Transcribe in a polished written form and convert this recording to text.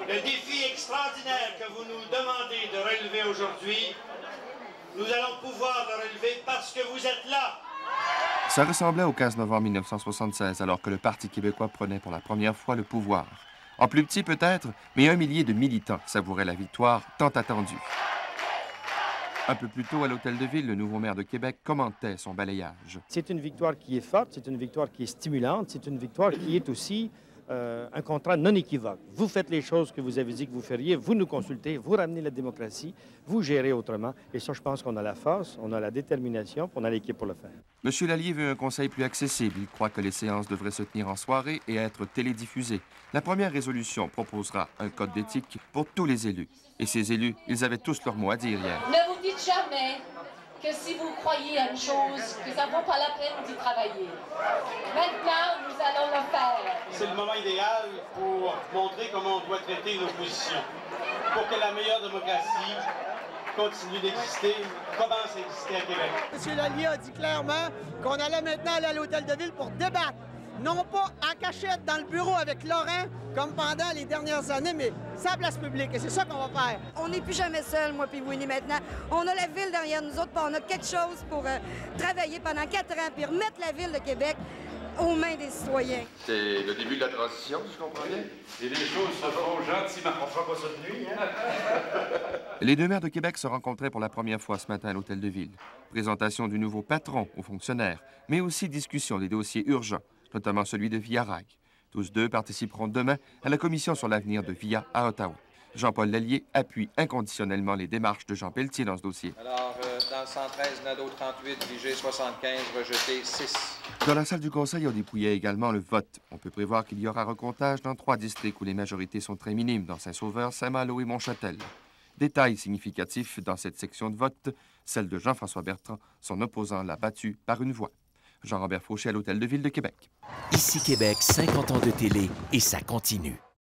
Le défi extraordinaire que vous nous demandez de relever aujourd'hui, nous allons pouvoir le relever parce que vous êtes là. Ça ressemblait au 15 novembre 1976, alors que le Parti québécois prenait pour la première fois le pouvoir. En plus petit peut-être, mais 1 millier de militants savouraient la victoire tant attendue. Un peu plus tôt, à l'Hôtel de Ville, le nouveau maire de Québec commentait son balayage. C'est une victoire qui est forte, c'est une victoire qui est stimulante, c'est une victoire qui est aussi un contrat non équivoque. Vous faites les choses que vous avez dit que vous feriez, vous nous consultez, vous ramenez la démocratie, vous gérez autrement. Et ça, je pense qu'on a la force, on a la détermination, on a l'équipe pour le faire. M. Lallier veut un conseil plus accessible. Il croit que les séances devraient se tenir en soirée et être télédiffusées. La première résolution proposera un code d'éthique pour tous les élus. Et ces élus, ils avaient tous leur mot à dire hier. Ne vous dites jamais que si vous croyez à une chose, que ça ne vaut pas la peine d'y travailler. Maintenant, nous allons le faire. C'est le moment idéal pour montrer comment on doit traiter une opposition. Pour que la meilleure démocratie continue d'exister, commence à exister à Québec. M. Lallier a dit clairement qu'on allait maintenant aller à l'Hôtel de Ville pour débattre. Non pas en cachette dans le bureau avec Laurent, comme pendant les dernières années, mais sans place publique. Et c'est ça qu'on va faire. On n'est plus jamais seul, moi puis Winnie, maintenant. On a la ville derrière nous autres, puis on a quelque chose pour travailler pendant 4 ans, puis remettre la ville de Québec aux mains des citoyens. C'est le début de la transition, si je comprends bien. Et les choses se font gentiment. On fera pas ça de nuit, hein? Les deux maires de Québec se rencontraient pour la première fois ce matin à l'Hôtel de Ville. Présentation du nouveau patron aux fonctionnaires, mais aussi discussion des dossiers urgents, notamment celui de Via Rail. Tous deux participeront demain à la commission sur l'avenir de Via à Ottawa. Jean-Paul Lallier appuie inconditionnellement les démarches de Jean Pelletier dans ce dossier. Alors, dans le 113, Nadeau 38, Vigée 75, rejeté 6. Dans la salle du Conseil, on dépouillait également le vote. On peut prévoir qu'il y aura recomptage dans 3 districts où les majorités sont très minimes, dans Saint-Sauveur, Saint-Malo et Montchâtel. Détail significatif dans cette section de vote, celle de Jean-François Bertrand, son opposant l'a battu par une voix. Jean-Robert Fauché à l'Hôtel de Ville de Québec. Ici Québec, 50 ans de télé et ça continue.